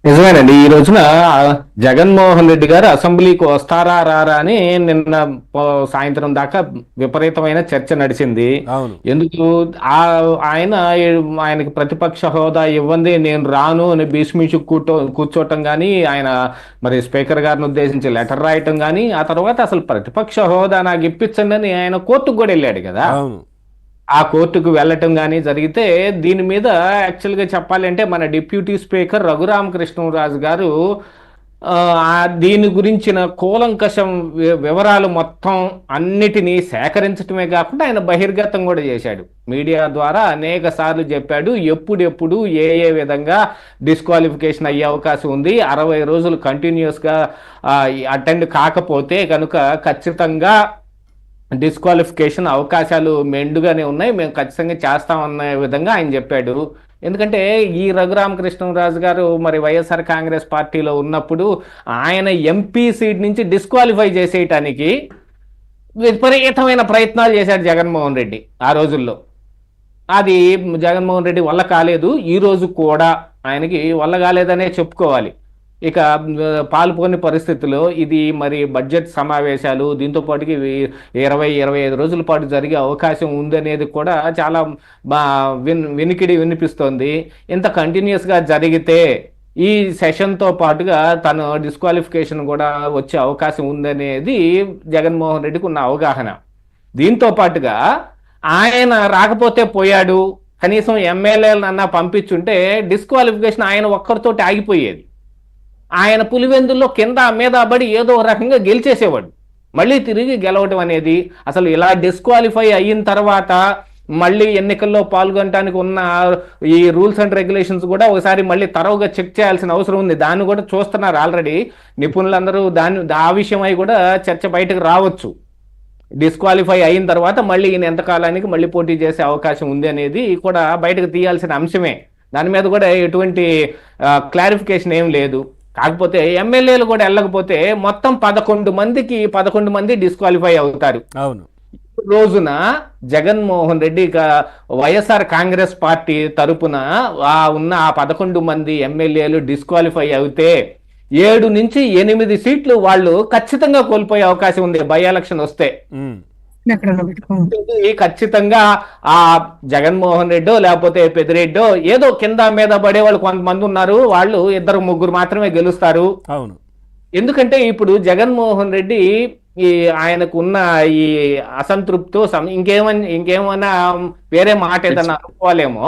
నిజమేనండి. ఈ రోజున జగన్మోహన్ రెడ్డి గారు అసెంబ్లీకి వస్తారా రారా అని నిన్న సాయంత్రం దాకా విపరీతమైన చర్చ నడిచింది. అవును. ఎందుకు ఆయన ఆయనకి ప్రతిపక్ష హోదా ఇవ్వండి నేను రాను అని భీష్మించు కూర్చోటం కానీ, ఆయన మరి స్పీకర్ గారిని ఉద్దేశించి లెటర్ రాయటం కానీ, ఆ తర్వాత అసలు ప్రతిపక్ష హోదా నాకు ఇప్పించండి అని ఆయన కోర్టుకు కూడా వెళ్ళాడు కదా. అవును. ఆ కోర్టుకు వెళ్ళటం కానీ జరిగితే దీని మీద యాక్చువల్గా చెప్పాలంటే మన డిప్యూటీ స్పీకర్ రఘురామకృష్ణరాజు గారు దీని గురించిన కూలంకషం వివరాలు మొత్తం అన్నిటినీ సేకరించడమే కాకుండా ఆయన బహిర్గతం కూడా చేశాడు. మీడియా ద్వారా అనేక సార్లు చెప్పాడు ఎప్పుడెప్పుడు ఏ ఏ విధంగా డిస్క్వాలిఫికేషన్ అయ్యే అవకాశం ఉంది, 60 రోజులు కంటిన్యూస్గా అటెండ్ కాకపోతే కనుక ఖచ్చితంగా డిస్క్వాలిఫికేషన్ అవకాశాలు మెండుగానే ఉన్నాయి, మేము ఖచ్చితంగా చేస్తామన్న విధంగా ఆయన చెప్పాడు. ఎందుకంటే ఈ రఘురామకృష్ణరాజు గారు మరి వైఎస్ఆర్ కాంగ్రెస్ పార్టీలో ఉన్నప్పుడు ఆయన ఎంపీ సీట్ నుంచి డిస్క్వాలిఫై చేసేయటానికి విపరీతమైన ప్రయత్నాలు చేశాడు జగన్మోహన్ రెడ్డి ఆ రోజుల్లో. అది జగన్మోహన్ రెడ్డి వల్ల కాలేదు. ఈ రోజు కూడా ఆయనకి వల్ల కాలేదనే చెప్పుకోవాలి. ఇక పాల్గొని పరిస్థితుల్లో ఇది మరి బడ్జెట్ సమావేశాలు దీంతో పాటుకి 20-25 రోజుల పాటు జరిగే అవకాశం ఉందనేది కూడా చాలా వినిపిస్తోంది. ఇంత కంటిన్యూస్గా జరిగితే ఈ సెషన్తో పాటుగా తను డిస్క్వాలిఫికేషన్ కూడా వచ్చే అవకాశం ఉందనేది జగన్మోహన్ రెడ్డికి ఉన్న అవగాహన. దీంతో పాటుగా ఆయన రాకపోతే పోయాడు, కనీసం ఎమ్మెల్యేలన్నా పంపించుంటే డిస్క్వాలిఫికేషన్ ఆయన ఒక్కరితోటి ఆగిపోయేది. ఆయన పులివెందుల్లో కింద మీద పడి ఏదో రకంగా గెలిచేసేవాడు. మళ్ళీ తిరిగి గెలవడం అనేది అసలు ఇలా డిస్క్వాలిఫై అయిన తర్వాత మళ్ళీ ఎన్నికల్లో పాల్గొనడానికి ఉన్న ఈ రూల్స్ అండ్ రెగ్యులేషన్స్ కూడా ఒకసారి మళ్ళీ తరవుగా చెక్ చేయాల్సిన అవసరం ఉంది. దాన్ని కూడా చూస్తున్నారు ఆల్రెడీ నిపుణులందరూ. ఆ విషయమై కూడా చర్చ బయటకు రావచ్చు. డిస్క్వాలిఫై అయిన తర్వాత మళ్ళీ ఈయన ఎంతకాలానికి మళ్ళీ పోటీ చేసే అవకాశం ఉంది అనేది కూడా బయటకు తీయాల్సిన అంశమే. దాని మీద కూడా ఎటువంటి క్లారిఫికేషన్ ఏం లేదు. కాకపోతే ఎమ్మెల్యేలు కూడా వెళ్ళకపోతే మొత్తం 11 మంది డిస్క్వాలిఫై అవుతారు. అవును. రోజున జగన్మోహన్ రెడ్డి వైఎస్ఆర్ కాంగ్రెస్ పార్టీ తరపున ఉన్న ఆ 11 మంది ఎమ్మెల్యేలు డిస్క్వాలిఫై అవుతే 7 నుంచి 8 సీట్లు వాళ్ళు ఖచ్చితంగా కోల్పోయే అవకాశం ఉంది బై ఎలక్షన్ వస్తే. ఖచ్చితంగా ఆ జగన్మోహన్ రెడ్డో లేకపోతే పెద్దిరెడ్డో ఏదో కింద మీద పడే వాళ్ళు కొంతమంది ఉన్నారు, వాళ్ళు 2-3 మాత్రమే గెలుస్తారు. అవును. ఎందుకంటే ఇప్పుడు జగన్మోహన్ రెడ్డి ఆయనకు ఉన్న ఈ అసంతృప్తితో ఇంకేమన్నా వేరే మాట ఏదన్నా అనుకోవాలేమో,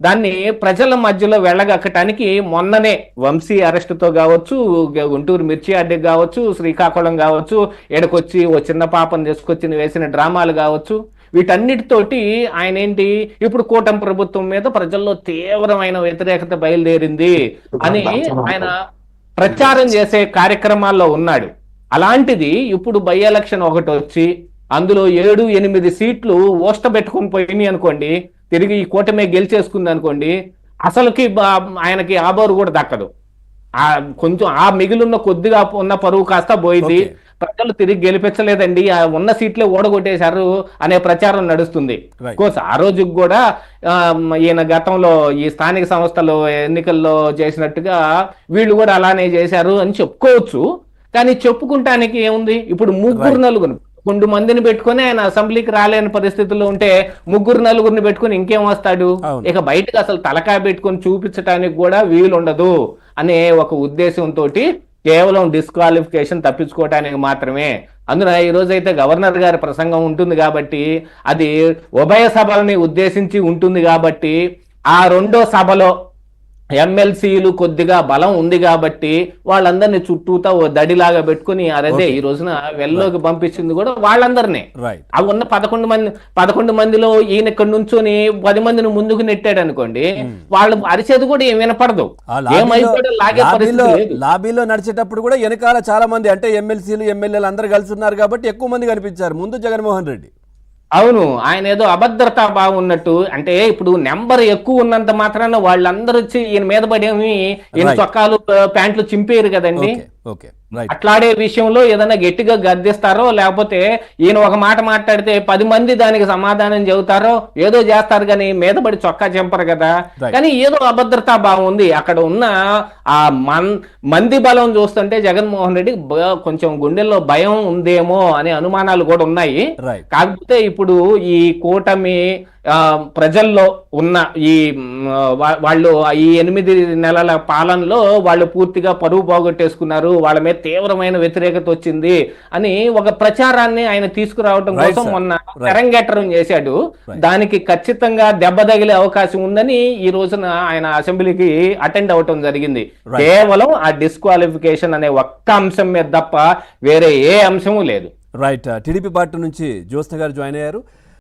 దాన్ని ప్రజల మధ్యలో వెళ్ళగక్కటానికి మొన్ననే వంశీ అరెస్టుతో కావచ్చు, గుంటూరు మిర్చి అడ్డకి కావచ్చు, శ్రీకాకుళం కావచ్చు, ఎడకొచ్చి ఓ చిన్న పాపను తీసుకొచ్చి వేసిన డ్రామాలు కావచ్చు, వీటన్నిటితోటి ఆయన ఇప్పుడు కూటమి ప్రభుత్వం మీద ప్రజల్లో తీవ్రమైన వ్యతిరేకత బయలుదేరింది అని ఆయన ప్రచారం చేసే కార్యక్రమాల్లో ఉన్నాడు. అలాంటిది ఇప్పుడు బై ఎలక్షన్ ఒకటి వచ్చి అందులో 7-8 సీట్లు ఓష్ట పెట్టుకుని పోయినాయి అనుకోండి, తిరిగి ఈ కూటమి గెలిచేసుకుంది అనుకోండి, అసలుకి ఆయనకి ఆబోరు కూడా దక్కదు. కొంచెం ఆ మిగిలిన కొద్దిగా ఉన్న పరువు కాస్త పోయింది. ప్రజలు తిరిగి గెలిపించలేదండి, ఆ ఉన్న సీట్లే ఓడగొట్టేశారు అనే ప్రచారం నడుస్తుంది. కోర్స్ ఆ రోజుకి కూడా ఈయన గతంలో ఈ స్థానిక సంస్థలు ఎన్నికల్లో చేసినట్టుగా వీళ్ళు కూడా అలానే చేశారు అని చెప్పుకోవచ్చు. కానీ చెప్పుకుంటానికి ఏముంది? ఇప్పుడు 3-4 2 మందిని పెట్టుకుని ఆయన అసెంబ్లీకి రాలేని పరిస్థితుల్లో ఉంటే 3-4 పెట్టుకుని ఇంకేం వస్తాడు? ఇక బయటకు అసలు తలకాయ పెట్టుకుని చూపించడానికి కూడా వీలుండదు అనే ఒక ఉద్దేశంతో కేవలం డిస్క్వాలిఫికేషన్ తప్పించుకోవటానికి మాత్రమే. అందున ఈ రోజైతే గవర్నర్ గారి ప్రసంగం ఉంటుంది కాబట్టి, అది ఉభయ సభలని ఉద్దేశించి ఉంటుంది కాబట్టి, ఆ 2వ సభలో ఎమ్మెల్సీలు కొద్దిగా బలం ఉంది కాబట్టి వాళ్ళందరినీ చుట్టూతా ఓ దడిలాగా పెట్టుకుని అదే ఈ రోజున వెల్లోకి పంపించింది కూడా వాళ్ళందరినీ. అవి ఉన్న 11 మందిలో ఈయన ఇక్కడ నుంచొని 10 మందిని ముందుకు నెట్టాడు అనుకోండి, వాళ్ళు అరిచేది కూడా ఏం వినపడదు. ఏమైపోయాడు లాగే పరిస్థితి. లాబీలో నడిచేటప్పుడు కూడా వెనకాల చాలా మంది అంటే ఎమ్మెల్సీలు ఎమ్మెల్యేలు అందరు కలిసి ఉన్నారు కాబట్టి ఎక్కువ మంది కనిపించారు ముందు జగన్మోహన్ రెడ్డి. అవును, ఆయన ఏదో అభద్రతా భావం ఉన్నట్టు. అంటే ఇప్పుడు నెంబర్ ఎక్కువ ఉన్నంత మాత్రాన వాళ్ళందరూ వచ్చి ఈయన మీద పడేమి ఈయన చొక్కాలు ప్యాంట్లు చింపేరు కదండి. Okay right. అట్లాడే విషయంలో ఏదైనా గట్టిగా గద్దిస్తారో లేకపోతే ఈయన ఒక మాట మాట్లాడితే 10 మంది దానికి సమాధానం చెబుతారో ఏదో చేస్తారు కానీ మీద పడి చొక్కా చెంపరు కదా. Right. కానీ ఏదో అభద్రతా భావం ఉంది అక్కడ ఉన్న ఆ మంది బలం చూస్తుంటే జగన్మోహన్ రెడ్డి కొంచెం గుండెల్లో భయం ఉందేమో అనే అనుమానాలు కూడా ఉన్నాయి. రైట్. కాకపోతే ఇప్పుడు ఈ కూటమి ప్రజల్లో ఉన్న ఈ వాళ్ళు ఈ 8 నెలల పాలనలో వాళ్ళు పూర్తిగా పరువు పోగొట్టేసుకున్నారు, వాళ్ళ మీద తీవ్రమైన వ్యతిరేకత వచ్చింది అని ఒక ప్రచారాన్ని ఆయన తీసుకురావడం కోసం మొన్న తెరంగేట్రం చేశాడు. దానికి ఖచ్చితంగా దెబ్బ తగిలే అవకాశం ఉందని ఈ రోజున ఆయన అసెంబ్లీకి అటెండ్ అవటం జరిగింది. కేవలం ఆ డిస్క్వాలిఫికేషన్ అనే ఒక్క అంశం మీద తప్ప వేరే ఏ అంశము లేదు. రైట్. టీడీపీ పార్టీ నుంచి జ్యోత్స్న గారు జాయిన్ అయ్యారు.